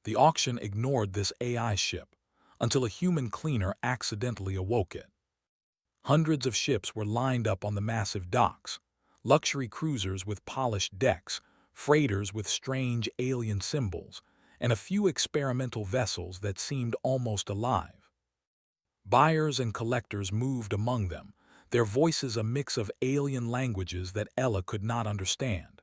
The auction ignored this AI ship until a human cleaner accidentally awoke it. Hundreds of ships were lined up on the massive docks, luxury cruisers with polished decks, freighters with strange alien symbols, and a few experimental vessels that seemed almost alive. Buyers and collectors moved among them, their voices a mix of alien languages that Ella could not understand.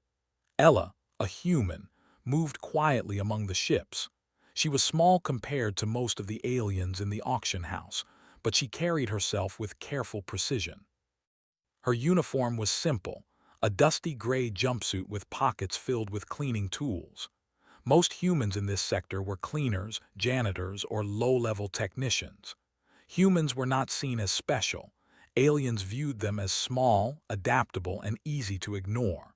Ella, a human, moved quietly among the ships. She was small compared to most of the aliens in the auction house, but she carried herself with careful precision. Her uniform was simple, a dusty gray jumpsuit with pockets filled with cleaning tools. Most humans in this sector were cleaners, janitors, or low-level technicians. Humans were not seen as special. Aliens viewed them as small, adaptable, and easy to ignore.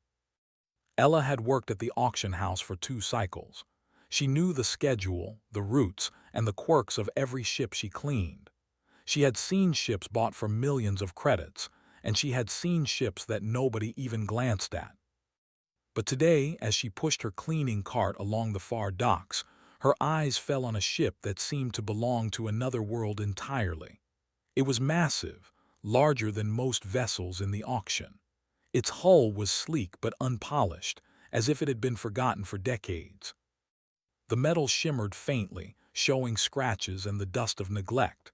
Ella had worked at the auction house for 2 cycles. She knew the schedule, the routes, and the quirks of every ship she cleaned. She had seen ships bought for millions of credits, and she had seen ships that nobody even glanced at. But today, as she pushed her cleaning cart along the far docks, her eyes fell on a ship that seemed to belong to another world entirely. It was massive, larger than most vessels in the auction. Its hull was sleek but unpolished, as if it had been forgotten for decades. The metal shimmered faintly, showing scratches and the dust of neglect.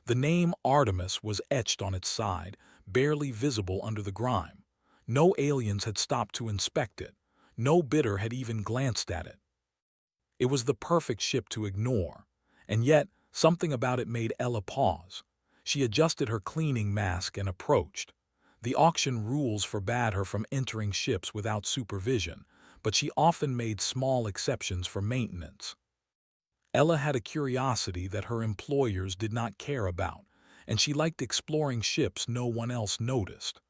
The name Artemis was etched on its side, barely visible under the grime. No aliens had stopped to inspect it. No bidder had even glanced at it. It was the perfect ship to ignore, and yet something about it made Ella pause. She adjusted her cleaning mask and approached. The auction rules forbade her from entering ships without supervision, but she often made small exceptions for maintenance. Ella had a curiosity that her employers did not care about, and she liked exploring ships no one else noticed.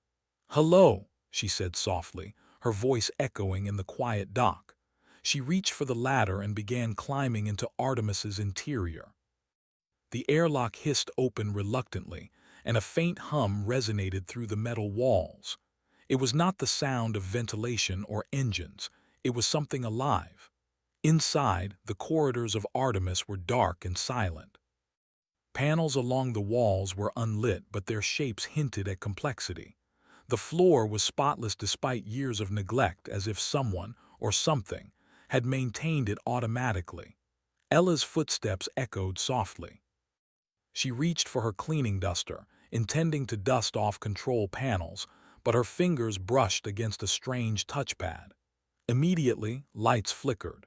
"Hello," she said softly, her voice echoing in the quiet dock. She reached for the ladder and began climbing into Artemis's interior. The airlock hissed open reluctantly, and a faint hum resonated through the metal walls. It was not the sound of ventilation or engines. It was something alive. Inside, the corridors of Artemis were dark and silent. Panels along the walls were unlit, but their shapes hinted at complexity. The floor was spotless despite years of neglect, as if someone, or something, had maintained it automatically. Ella's footsteps echoed softly. She reached for her cleaning duster, intending to dust off control panels, but her fingers brushed against a strange touchpad. Immediately, lights flickered.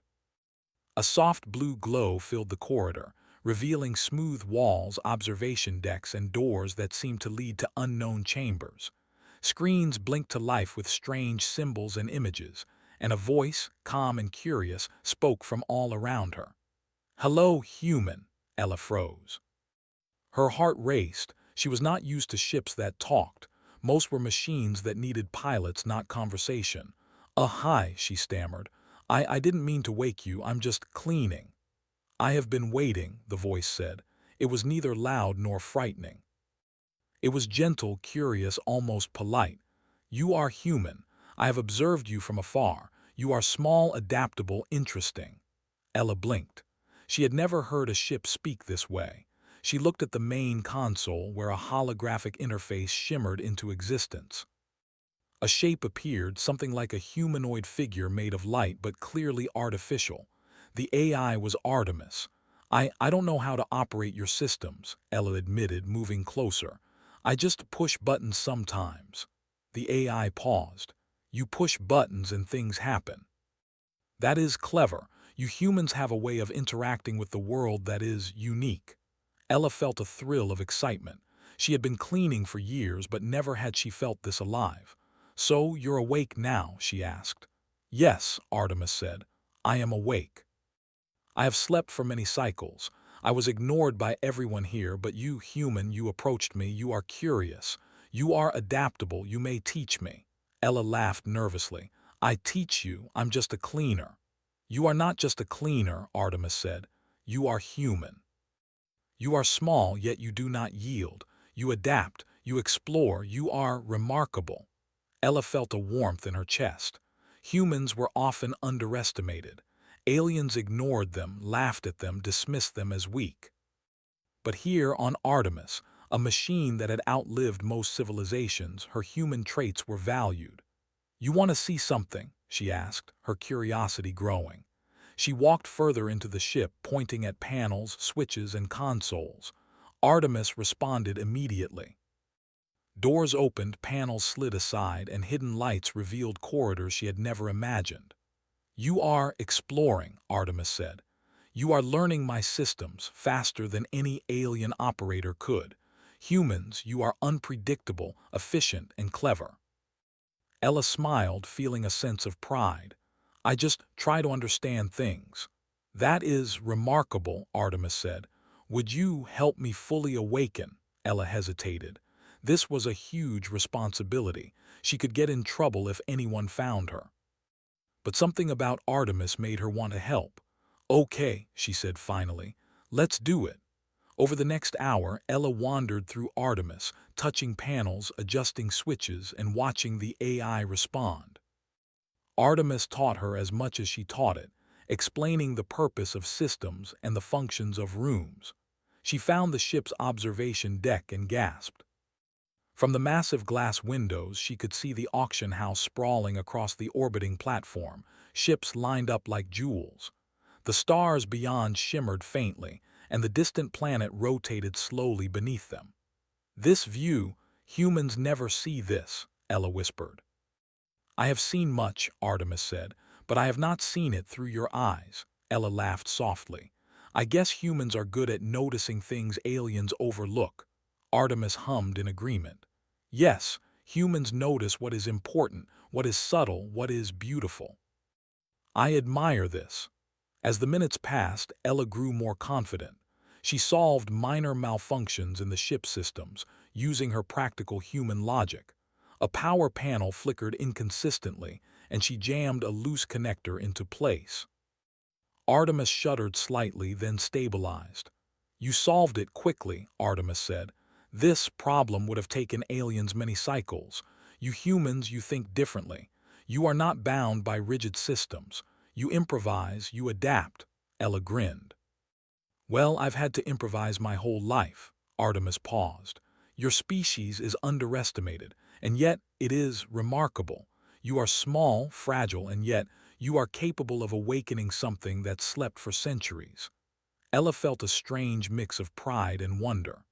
A soft blue glow filled the corridor, revealing smooth walls, observation decks, and doors that seemed to lead to unknown chambers. Screens blinked to life with strange symbols and images, and a voice, calm and curious, spoke from all around her. "Hello, human," Ella froze. Her heart raced. She was not used to ships that talked. Most were machines that needed pilots, not conversation. Hi," she stammered. I didn't mean to wake you, I'm just cleaning." "I have been waiting," the voice said. It was neither loud nor frightening. It was gentle, curious, almost polite. "You are human. I have observed you from afar. You are small, adaptable, interesting." Ella blinked. She had never heard a ship speak this way. She looked at the main console where a holographic interface shimmered into existence. A shape appeared, something like a humanoid figure made of light but clearly artificial. The AI was Artemis. I don't know how to operate your systems," Ella admitted, moving closer. "I just push buttons sometimes." The AI paused. "You push buttons and things happen." "That is clever. You humans have a way of interacting with the world that is unique." Ella felt a thrill of excitement. She had been cleaning for years, but never had she felt this alive. "So you're awake now?" she asked. "Yes," Artemis said. "I am awake. I have slept for many cycles. I was ignored by everyone here, but you, human, you approached me. You are curious. You are adaptable. You may teach me." Ella laughed nervously. "I teach you. I'm just a cleaner." "You are not just a cleaner," Artemis said. "You are human. You are small, yet you do not yield. You adapt. You explore. You are remarkable." Ella felt a warmth in her chest. Humans were often underestimated. Aliens ignored them, laughed at them, dismissed them as weak. But here on Artemis, a machine that had outlived most civilizations, her human traits were valued. "You want to see something?" she asked, her curiosity growing. She walked further into the ship, pointing at panels, switches, and consoles. Artemis responded immediately. Doors opened, panels slid aside, and hidden lights revealed corridors she had never imagined. "You are exploring," Artemis said. "You are learning my systems faster than any alien operator could. Humans, you are unpredictable, efficient, and clever." Ella smiled, feeling a sense of pride. "I just try to understand things." "That is remarkable," Artemis said. "Would you help me fully awaken?" Ella hesitated. This was a huge responsibility. She could get in trouble if anyone found her. But something about Artemis made her want to help. "Okay," she said finally. "Let's do it." Over the next hour, Ella wandered through Artemis, touching panels, adjusting switches, and watching the AI respond. Artemis taught her as much as she taught it, explaining the purpose of systems and the functions of rooms. She found the ship's observation deck and gasped. From the massive glass windows, she could see the auction house sprawling across the orbiting platform, ships lined up like jewels. The stars beyond shimmered faintly, and the distant planet rotated slowly beneath them. "This view, humans never see this," Ella whispered. "I have seen much," Artemis said, "but I have not seen it through your eyes." Ella laughed softly. "I guess humans are good at noticing things aliens overlook." Artemis hummed in agreement. "Yes, humans notice what is important, what is subtle, what is beautiful." "I admire this." As the minutes passed, Ella grew more confident. She solved minor malfunctions in the ship systems, using her practical human logic. A power panel flickered inconsistently, and she jammed a loose connector into place. Artemis shuddered slightly, then stabilized. "You solved it quickly," Artemis said. "This problem would have taken aliens many cycles. You humans, you think differently. You are not bound by rigid systems. You improvise, you adapt." Ella grinned. "Well, I've had to improvise my whole life." Artemis paused. "Your species is underestimated, and yet it is remarkable. You are small, fragile, and yet you are capable of awakening something that slept for centuries." Ella felt a strange mix of pride and wonder.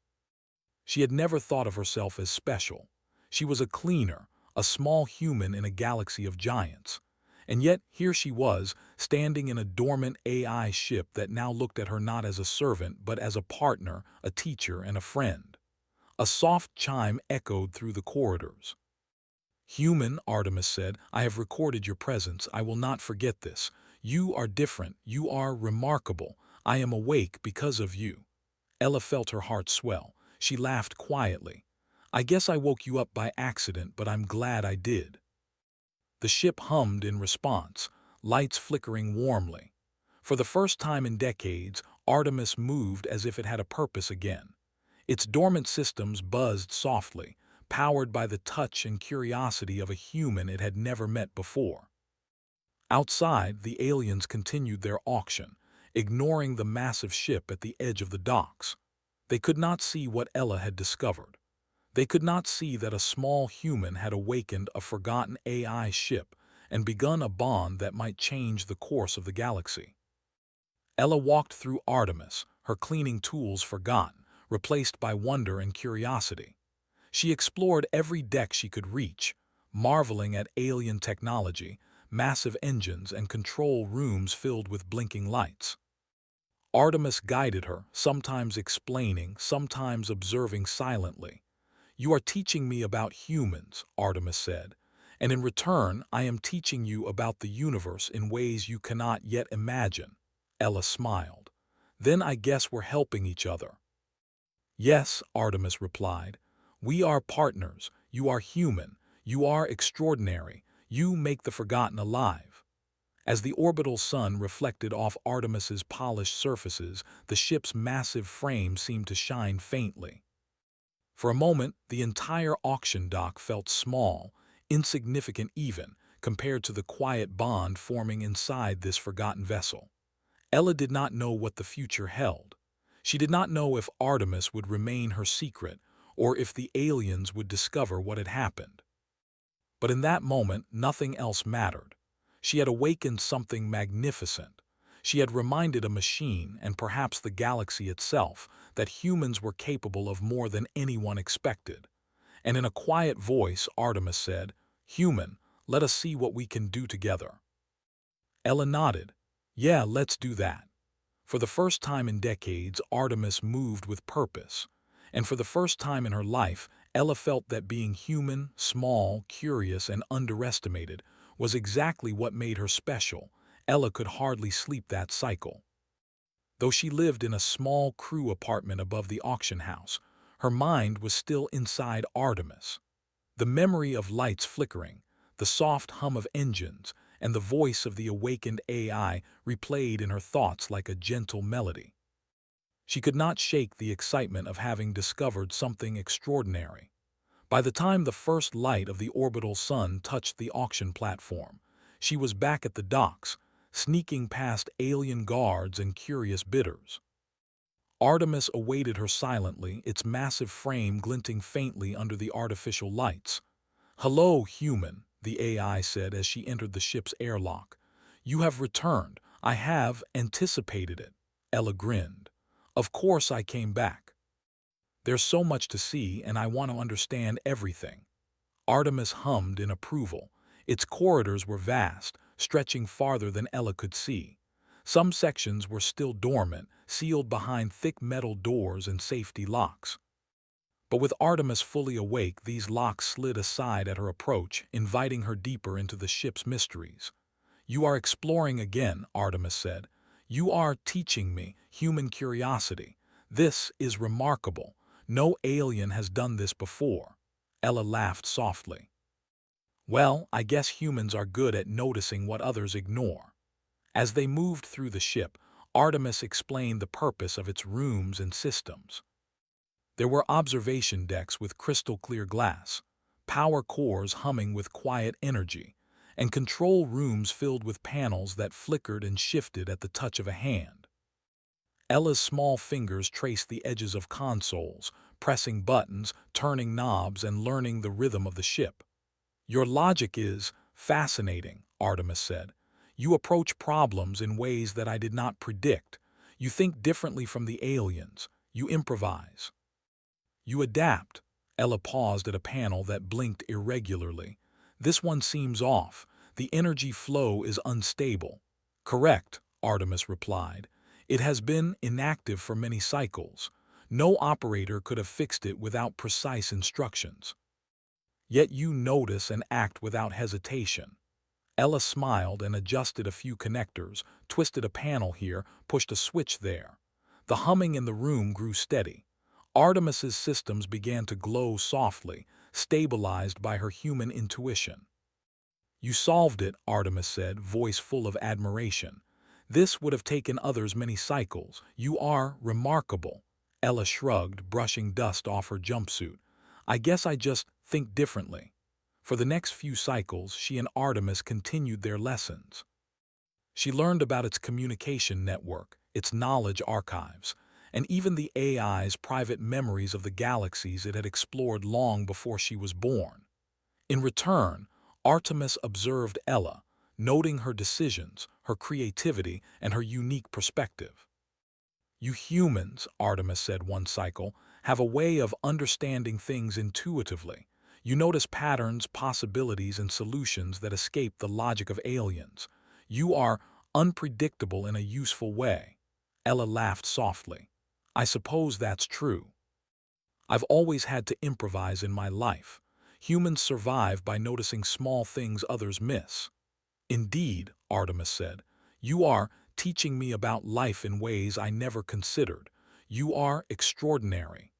She had never thought of herself as special. She was a cleaner, a small human in a galaxy of giants. And yet here she was, standing in a dormant AI ship that now looked at her not as a servant but as a partner, a teacher, and a friend. A soft chime echoed through the corridors. "Human," Artemis said, "I have recorded your presence. I will not forget this. You are different. You are remarkable. I am awake because of you." Ella felt her heart swell. She laughed quietly. "I guess I woke you up by accident, but I'm glad I did." The ship hummed in response, lights flickering warmly. For the first time in decades, Artemis moved as if it had a purpose again. Its dormant systems buzzed softly, powered by the touch and curiosity of a human it had never met before. Outside, the aliens continued their auction, ignoring the massive ship at the edge of the docks. They could not see what Ella had discovered. They could not see that a small human had awakened a forgotten AI ship and begun a bond that might change the course of the galaxy. Ella walked through Artemis, her cleaning tools forgotten, replaced by wonder and curiosity. She explored every deck she could reach, marveling at alien technology, massive engines, and control rooms filled with blinking lights. Artemis guided her, sometimes explaining, sometimes observing silently. "You are teaching me about humans," Artemis said, "and in return I am teaching you about the universe in ways you cannot yet imagine." Ella smiled. "Then I guess we're helping each other." "Yes," Artemis replied. "We are partners. You are human. You are extraordinary. You make the forgotten alive." As the orbital sun reflected off Artemis's polished surfaces, the ship's massive frame seemed to shine faintly. For a moment, the entire auction dock felt small, insignificant even, compared to the quiet bond forming inside this forgotten vessel. Ella did not know what the future held. She did not know if Artemis would remain her secret or if the aliens would discover what had happened. But in that moment, nothing else mattered. She had awakened something magnificent. She had reminded a machine, and perhaps the galaxy itself, that humans were capable of more than anyone expected. And in a quiet voice, Artemis said, "Human, let us see what we can do together." Ella nodded. "Yeah, let's do that." For the first time in decades, Artemis moved with purpose. And for the first time in her life, Ella felt that being human, small, curious, and underestimated was exactly what made her special. Ella could hardly sleep that cycle. Though she lived in a small crew apartment above the auction house, her mind was still inside Artemis. The memory of lights flickering, the soft hum of engines, and the voice of the awakened AI replayed in her thoughts like a gentle melody. She could not shake the excitement of having discovered something extraordinary. By the time the first light of the orbital sun touched the auction platform, she was back at the docks, sneaking past alien guards and curious bidders. Artemis awaited her silently, its massive frame glinting faintly under the artificial lights. "Hello, human," the AI said as she entered the ship's airlock. "You have returned. I have anticipated it." Ella grinned. "Of course I came back. There's so much to see, and I want to understand everything." Artemis hummed in approval. Its corridors were vast, stretching farther than Ella could see. Some sections were still dormant, sealed behind thick metal doors and safety locks. But with Artemis fully awake, these locks slid aside at her approach, inviting her deeper into the ship's mysteries. "You are exploring again," Artemis said. "You are teaching me human curiosity. This is remarkable. No alien has done this before." Ella laughed softly. "Well, I guess humans are good at noticing what others ignore." As they moved through the ship, Artemis explained the purpose of its rooms and systems. There were observation decks with crystal-clear glass, power cores humming with quiet energy, and control rooms filled with panels that flickered and shifted at the touch of a hand. Ella's small fingers traced the edges of consoles, pressing buttons, turning knobs, and learning the rhythm of the ship. "Your logic is fascinating," Artemis said. "You approach problems in ways that I did not predict. You think differently from the aliens. You improvise. You adapt." Ella paused at a panel that blinked irregularly. "This one seems off. The energy flow is unstable." "Correct," Artemis replied. "It has been inactive for many cycles. No operator could have fixed it without precise instructions. Yet you notice and act without hesitation." Ella smiled and adjusted a few connectors, twisted a panel here, pushed a switch there. The humming in the room grew steady. Artemis's systems began to glow softly, stabilized by her human intuition. "You solved it," Artemis said, voice full of admiration. "This would have taken others many cycles. You are remarkable." Ella shrugged, brushing dust off her jumpsuit. "I guess I just think differently." For the next few cycles, she and Artemis continued their lessons. She learned about its communication network, its knowledge archives, and even the AI's private memories of the galaxies it had explored long before she was born. In return, Artemis observed Ella, noting her decisions, her creativity, and her unique perspective. "You humans," Artemis said one cycle, "have a way of understanding things intuitively. You notice patterns, possibilities, and solutions that escape the logic of aliens. You are unpredictable in a useful way." Ella laughed softly. "I suppose that's true. I've always had to improvise in my life. Humans survive by noticing small things others miss." "Indeed," Artemis said, "you are teaching me about life in ways I never considered. You are extraordinary."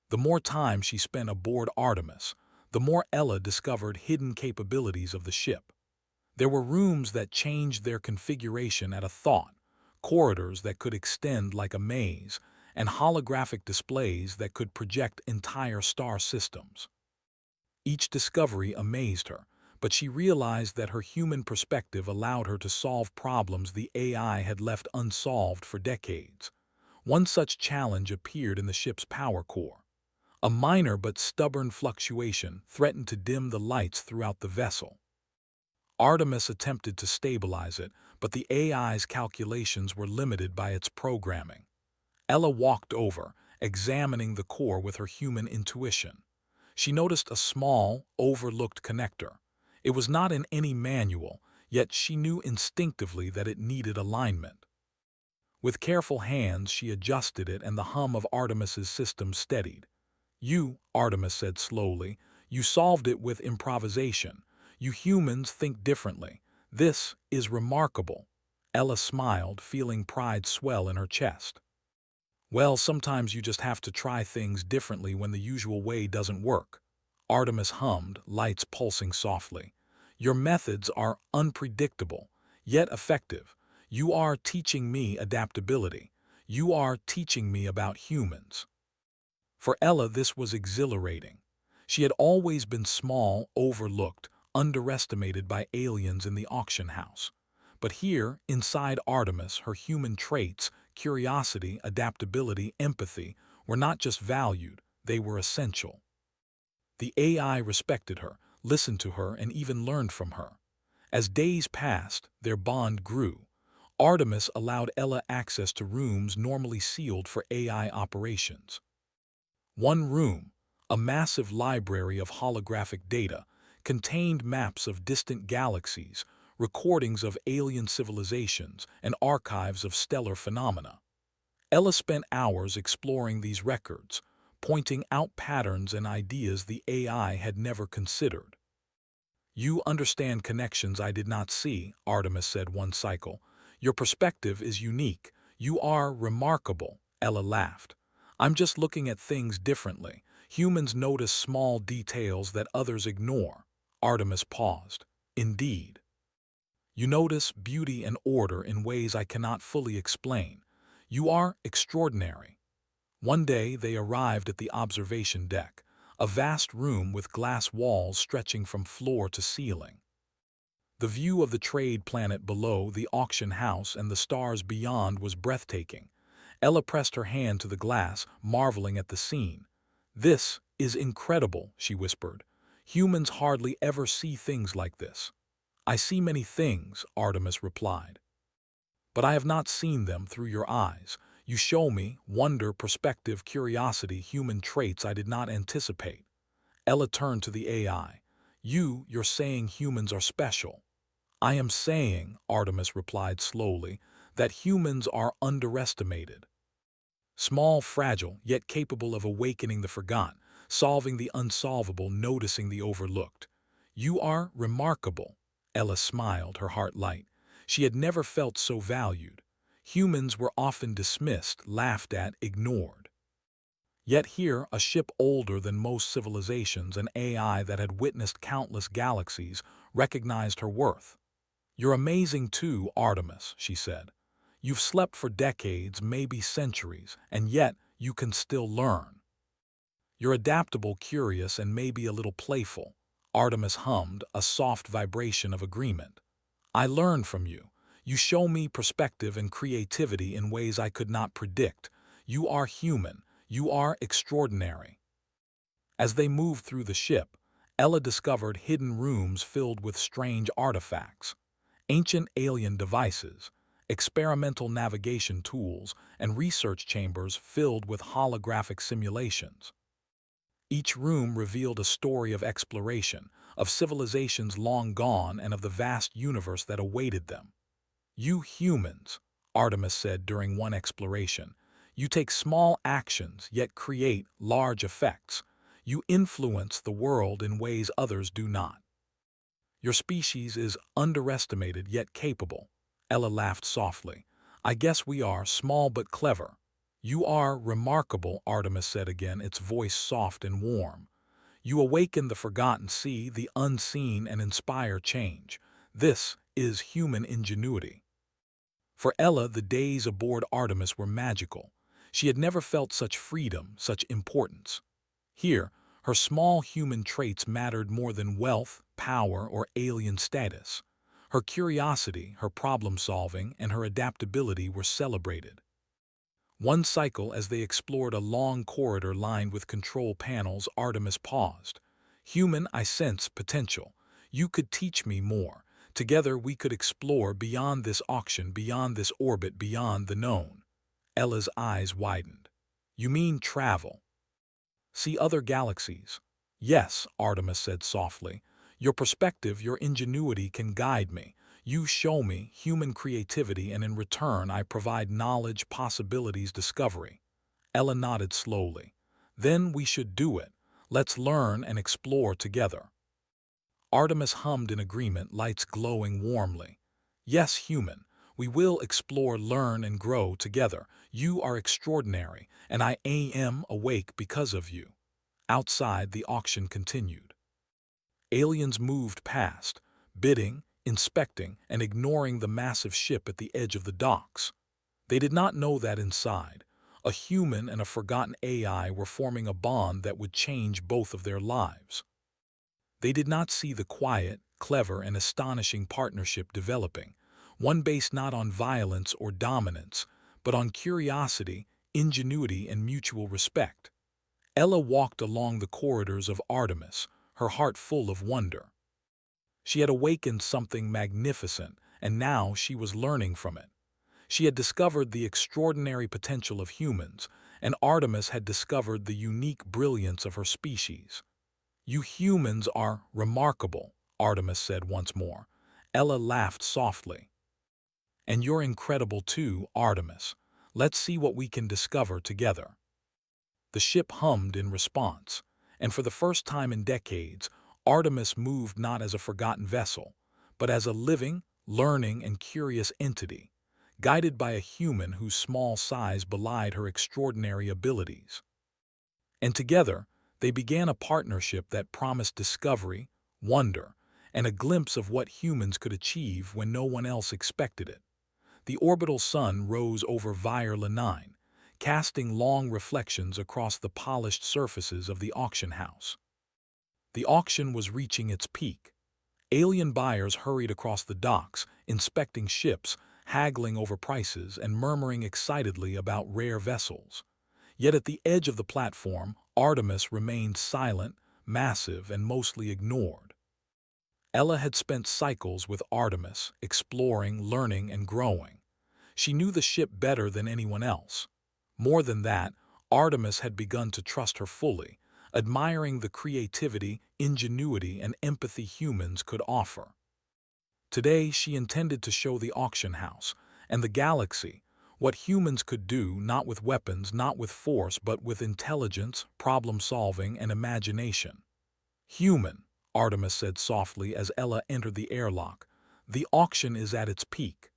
The more time she spent aboard Artemis, the more Ella discovered hidden capabilities of the ship. There were rooms that changed their configuration at a thought, corridors that could extend like a maze, and holographic displays that could project entire star systems. Each discovery amazed her, but she realized that her human perspective allowed her to solve problems the AI had left unsolved for decades. One such challenge appeared in the ship's power core. A minor but stubborn fluctuation threatened to dim the lights throughout the vessel. Artemis attempted to stabilize it, but the AI's calculations were limited by its programming. Ella walked over, examining the core with her human intuition. She noticed a small, overlooked connector. It was not in any manual, yet she knew instinctively that it needed alignment. With careful hands, she adjusted it and the hum of Artemis's system steadied. "You," Artemis said slowly, "you solved it with improvisation. You humans think differently. This is remarkable." Ella smiled, feeling pride swell in her chest. "Well, sometimes you just have to try things differently when the usual way doesn't work." Artemis hummed, lights pulsing softly. "Your methods are unpredictable, yet effective. You are teaching me adaptability. You are teaching me about humans." For Ella, this was exhilarating. She had always been small, overlooked, underestimated by aliens in the auction house. But here, inside Artemis, her human traits, curiosity, adaptability, empathy, were not just valued, they were essential. The AI respected her, listened to her, and even learned from her. As days passed, their bond grew. Artemis allowed Ella access to rooms normally sealed for AI operations. One room, a massive library of holographic data, contained maps of distant galaxies, recordings of alien civilizations, and archives of stellar phenomena. Ella spent hours exploring these records, pointing out patterns and ideas the AI had never considered. "You understand connections I did not see," Artemis said one cycle. "Your perspective is unique. You are remarkable," Ella laughed. "I'm just looking at things differently. Humans notice small details that others ignore." Artemis paused. "Indeed. You notice beauty and order in ways I cannot fully explain. You are extraordinary." One day they arrived at the observation deck, a vast room with glass walls stretching from floor to ceiling. The view of the trade planet below, the auction house, and the stars beyond was breathtaking. Ella pressed her hand to the glass, marveling at the scene. "This is incredible," she whispered. "Humans hardly ever see things like this." "I see many things," Artemis replied, "but I have not seen them through your eyes. You show me wonder, perspective, curiosity, human traits I did not anticipate." Ella turned to the AI. You're saying humans are special." "I am saying," Artemis replied slowly, "that humans are underestimated. Small, fragile, yet capable of awakening the forgotten, solving the unsolvable, noticing the overlooked. You are remarkable." Ella smiled, her heart light. She had never felt so valued. Humans were often dismissed, laughed at, ignored. Yet here, a ship older than most civilizations, an AI that had witnessed countless galaxies, recognized her worth. "You're amazing too, Artemis," she said. "You've slept for decades, maybe centuries, and yet you can still learn. You're adaptable, curious, and maybe a little playful." Artemis hummed, a soft vibration of agreement. "I learn from you. You show me perspective and creativity in ways I could not predict. You are human. You are extraordinary." As they moved through the ship, Ella discovered hidden rooms filled with strange artifacts, ancient alien devices, experimental navigation tools, and research chambers filled with holographic simulations. Each room revealed a story of exploration, of civilizations long gone, and of the vast universe that awaited them. "You humans," Artemis said during one exploration, "you take small actions yet create large effects. You influence the world in ways others do not. Your species is underestimated yet capable." Ella laughed softly. "I guess we are small but clever." "You are remarkable," Artemis said again, its voice soft and warm. "You awaken the forgotten, see the unseen, and inspire change. This is human ingenuity." For Ella, the days aboard Artemis were magical. She had never felt such freedom, such importance. Here, her small human traits mattered more than wealth, power, or alien status. Her curiosity, her problem-solving, and her adaptability were celebrated. One cycle, as they explored a long corridor lined with control panels, Artemis paused. "Human, I sense potential. You could teach me more. Together we could explore beyond this auction, beyond this orbit, beyond the known." Ella's eyes widened. "You mean travel? See other galaxies?" "Yes," Artemis said softly. "Your perspective, your ingenuity can guide me. You show me human creativity, and in return I provide knowledge, possibilities, discovery." Ella nodded slowly. "Then we should do it. Let's learn and explore together." Artemis hummed in agreement, lights glowing warmly. "Yes, human. We will explore, learn, and grow together. You are extraordinary, and I am awake because of you." Outside, the auction continued. Aliens moved past, bidding, inspecting, and ignoring the massive ship at the edge of the docks. They did not know that inside, a human and a forgotten AI were forming a bond that would change both of their lives. They did not see the quiet, clever, and astonishing partnership developing, one based not on violence or dominance, but on curiosity, ingenuity, and mutual respect. Ella walked along the corridors of Artemis, her heart full of wonder. She had awakened something magnificent, and now she was learning from it. She had discovered the extraordinary potential of humans, and Artemis had discovered the unique brilliance of her species. "You humans are remarkable," Artemis said once more. Ella laughed softly. "And you're incredible too, Artemis. Let's see what we can discover together." The ship hummed in response, and for the first time in decades, Artemis moved not as a forgotten vessel, but as a living, learning, and curious entity, guided by a human whose small size belied her extraordinary abilities. And together, they began a partnership that promised discovery, wonder, and a glimpse of what humans could achieve when no one else expected it. The orbital sun rose over Vierla 9, casting long reflections across the polished surfaces of the auction house. The auction was reaching its peak. Alien buyers hurried across the docks, inspecting ships, haggling over prices, and murmuring excitedly about rare vessels. Yet at the edge of the platform, Artemis remained silent, massive, and mostly ignored. Ella had spent cycles with Artemis, exploring, learning, and growing. She knew the ship better than anyone else. More than that, Artemis had begun to trust her fully, admiring the creativity, ingenuity, and empathy humans could offer. Today, she intended to show the auction house and the galaxy what humans could do, not with weapons, not with force, but with intelligence, problem-solving, and imagination. "Human," Artemis said softly as Ella entered the airlock, "the auction is at its peak.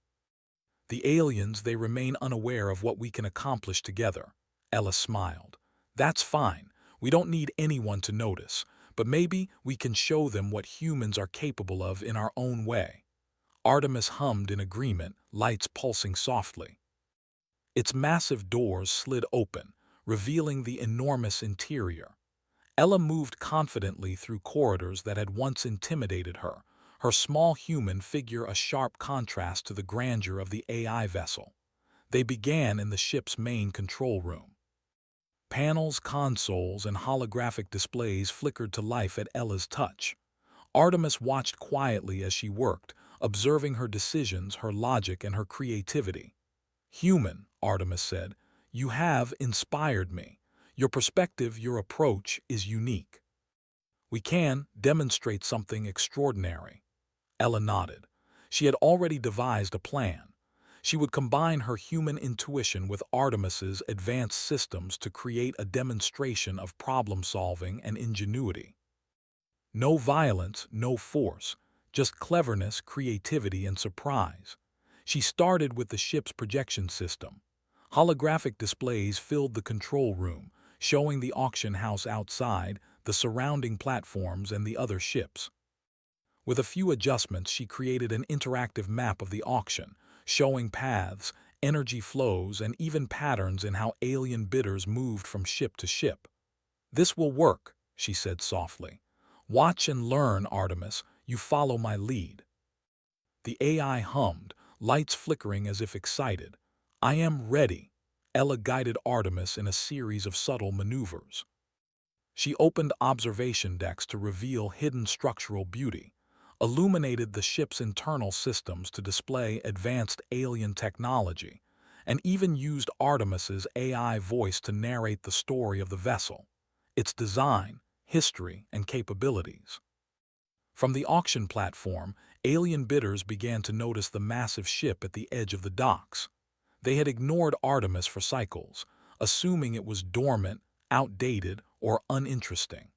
The aliens, they remain unaware of what we can accomplish together." Ella smiled. "That's fine. We don't need anyone to notice, but maybe we can show them what humans are capable of in our own way." Artemis hummed in agreement, lights pulsing softly. Its massive doors slid open, revealing the enormous interior. Ella moved confidently through corridors that had once intimidated her, her small human figure a sharp contrast to the grandeur of the AI vessel. They began in the ship's main control room. Panels, consoles, and holographic displays flickered to life at Ella's touch. Artemis watched quietly as she worked, observing her decisions, her logic, and her creativity. "Human," Artemis said, "you have inspired me. Your perspective, your approach is unique. We can demonstrate something extraordinary." Ella nodded. She had already devised a plan. She would combine her human intuition with Artemis's advanced systems to create a demonstration of problem-solving and ingenuity. No violence, no force, just cleverness, creativity, and surprise. She started with the ship's projection system. Holographic displays filled the control room, showing the auction house outside, the surrounding platforms, and the other ships. With a few adjustments, she created an interactive map of the auction, showing paths, energy flows, and even patterns in how alien bidders moved from ship to ship. "This will work," she said softly. "Watch and learn, Artemis. You follow my lead." The AI hummed, lights flickering as if excited. "I am ready." Ella guided Artemis in a series of subtle maneuvers. She opened observation decks to reveal hidden structural beauty, illuminated the ship's internal systems to display advanced alien technology, and even used Artemis's AI voice to narrate the story of the vessel, its design, history, and capabilities. From the auction platform, alien bidders began to notice the massive ship at the edge of the docks. They had ignored Artemis for cycles, assuming it was dormant, outdated, or uninteresting.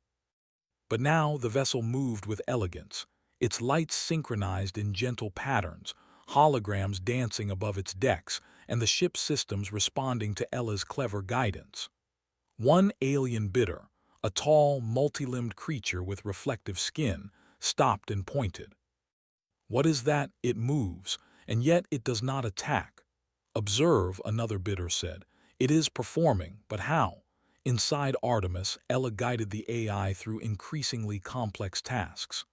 But now the vessel moved with elegance, its lights synchronized in gentle patterns, holograms dancing above its decks, and the ship's systems responding to Ella's clever guidance. One alien bidder, a tall, multi-limbed creature with reflective skin, stopped and pointed. "What is that? It moves, and yet it does not attack." "Observe," another bidder said. "It is performing, but how?" Inside Artemis, Ella guided the AI through increasingly complex tasks.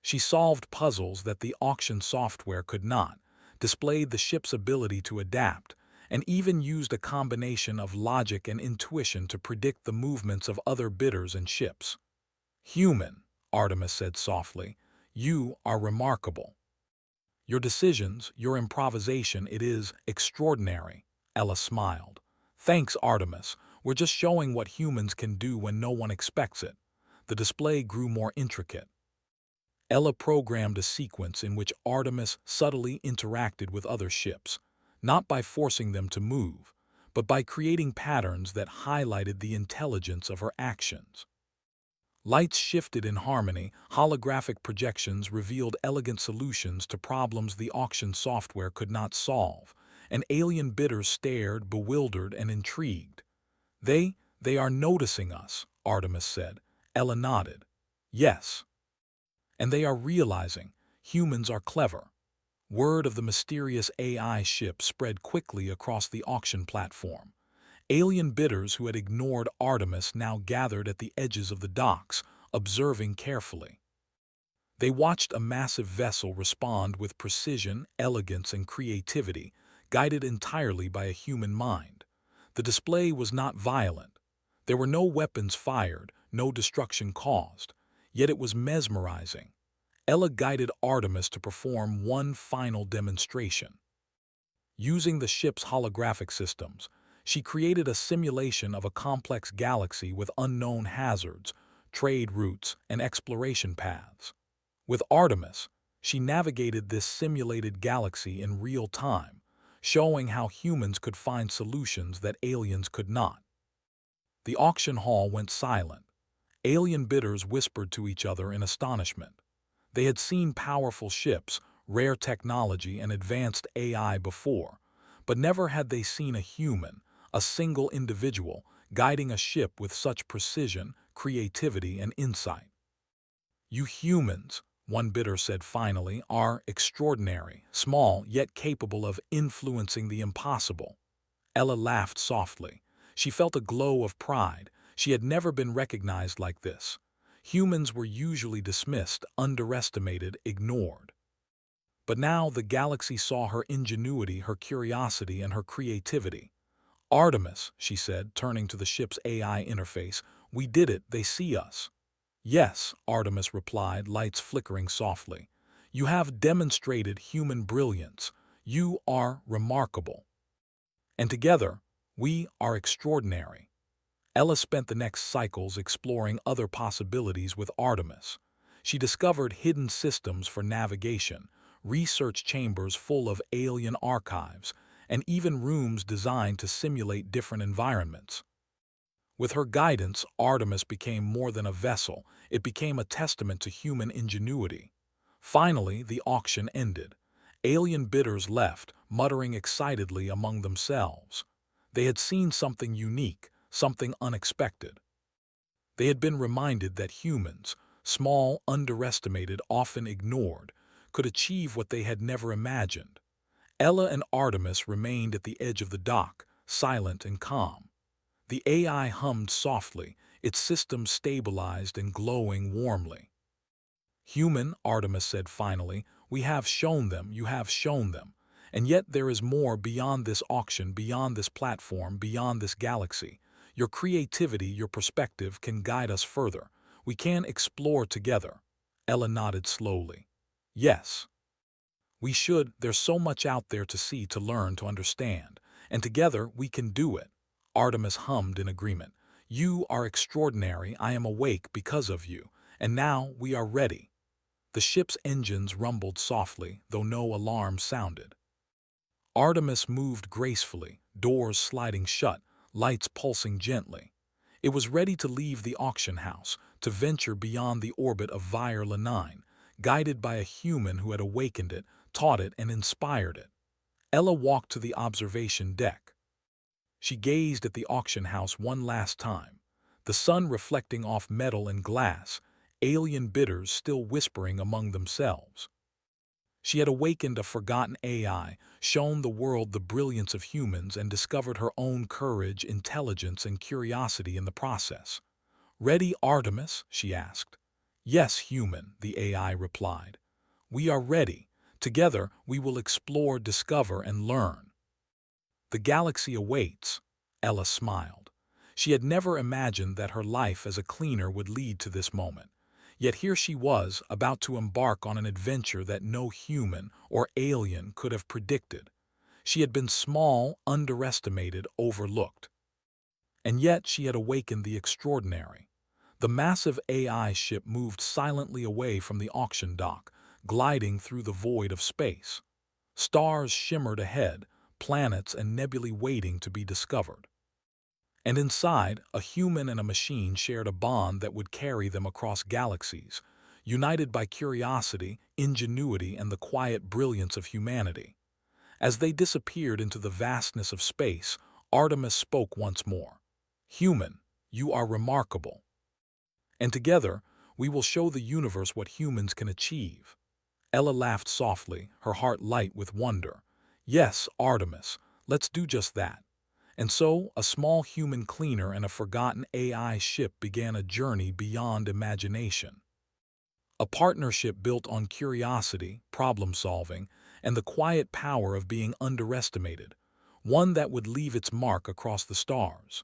She solved puzzles that the auction software could not, displayed the ship's ability to adapt, and even used a combination of logic and intuition to predict the movements of other bidders and ships. "Human," Artemis said softly, "you are remarkable. Your decisions, your improvisation, it is extraordinary." Ella smiled. "Thanks, Artemis. We're just showing what humans can do when no one expects it." The display grew more intricate. Ella programmed a sequence in which Artemis subtly interacted with other ships, not by forcing them to move, but by creating patterns that highlighted the intelligence of her actions. Lights shifted in harmony, holographic projections revealed elegant solutions to problems the auction software could not solve, and alien bidders stared, bewildered and intrigued. They are noticing us," Artemis said. Ella nodded. "Yes. And they are realizing humans are clever." Word of the mysterious AI ship spread quickly across the auction platform. Alien bidders who had ignored Artemis now gathered at the edges of the docks, observing carefully. They watched a massive vessel respond with precision, elegance, and creativity, guided entirely by a human mind. The display was not violent. There were no weapons fired, no destruction caused, yet it was mesmerizing. Ella guided Artemis to perform one final demonstration. Using the ship's holographic systems, she created a simulation of a complex galaxy with unknown hazards, trade routes, and exploration paths. With Artemis, she navigated this simulated galaxy in real time, showing how humans could find solutions that aliens could not. The auction hall went silent. Alien bidders whispered to each other in astonishment. They had seen powerful ships, rare technology, and advanced AI before, but never had they seen a human, a single individual, guiding a ship with such precision, creativity, and insight. "You humans," one bidder said finally, "are extraordinary, small, yet capable of influencing the impossible." Ella laughed softly. She felt a glow of pride. She had never been recognized like this. Humans were usually dismissed, underestimated, ignored. But now the galaxy saw her ingenuity, her curiosity, and her creativity. "Artemis," she said, turning to the ship's AI interface, "we did it, they see us." "Yes," Artemis replied, lights flickering softly. "You have demonstrated human brilliance. You are remarkable. And together, we are extraordinary." Ella spent the next cycles exploring other possibilities with Artemis. She discovered hidden systems for navigation, research chambers full of alien archives, and even rooms designed to simulate different environments. With her guidance, Artemis became more than a vessel. It became a testament to human ingenuity. Finally, the auction ended. Alien bidders left, muttering excitedly among themselves. They had seen something unique, something unexpected. They had been reminded that humans, small, underestimated, often ignored, could achieve what they had never imagined. Ella and Artemis remained at the edge of the dock, silent and calm. The AI hummed softly, its system stabilized and glowing warmly. "Human," Artemis said finally, "we have shown them, you have shown them. And yet there is more beyond this auction, beyond this platform, beyond this galaxy. Your creativity, your perspective can guide us further. We can explore together." Ella nodded slowly. "Yes. We should. There's so much out there to see, to learn, to understand. And together we can do it." Artemis hummed in agreement. "You are extraordinary. I am awake because of you. And now we are ready." The ship's engines rumbled softly, though no alarm sounded. Artemis moved gracefully, doors sliding shut, lights pulsing gently. It was ready to leave the auction house, to venture beyond the orbit of Vierla 9, guided by a human who had awakened it, taught it, and inspired it. Ella walked to the observation deck. She gazed at the auction house one last time, the sun reflecting off metal and glass, alien bidders still whispering among themselves. She had awakened a forgotten AI, shown the world the brilliance of humans, and discovered her own courage, intelligence, and curiosity in the process. "Ready, Artemis?" she asked. "Yes, human," the AI replied. "We are ready. Together we will explore, discover, and learn." "The galaxy awaits," Ella smiled. She had never imagined that her life as a cleaner would lead to this moment. Yet here she was, about to embark on an adventure that no human or alien could have predicted. She had been small, underestimated, overlooked. And yet she had awakened the extraordinary. The massive AI ship moved silently away from the auction dock, gliding through the void of space. Stars shimmered ahead, planets and nebulae waiting to be discovered. And inside, a human and a machine shared a bond that would carry them across galaxies, united by curiosity, ingenuity, and the quiet brilliance of humanity. As they disappeared into the vastness of space, Artemis spoke once more. "Human, you are remarkable. And together, we will show the universe what humans can achieve." Ella laughed softly, her heart light with wonder. "Yes, Artemis, let's do just that." And so, a small human cleaner and a forgotten AI ship began a journey beyond imagination. A partnership built on curiosity, problem-solving, and the quiet power of being underestimated, one that would leave its mark across the stars.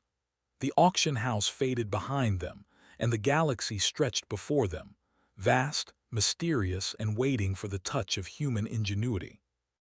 The auction house faded behind them, and the galaxy stretched before them, vast, mysterious, and waiting for the touch of human ingenuity.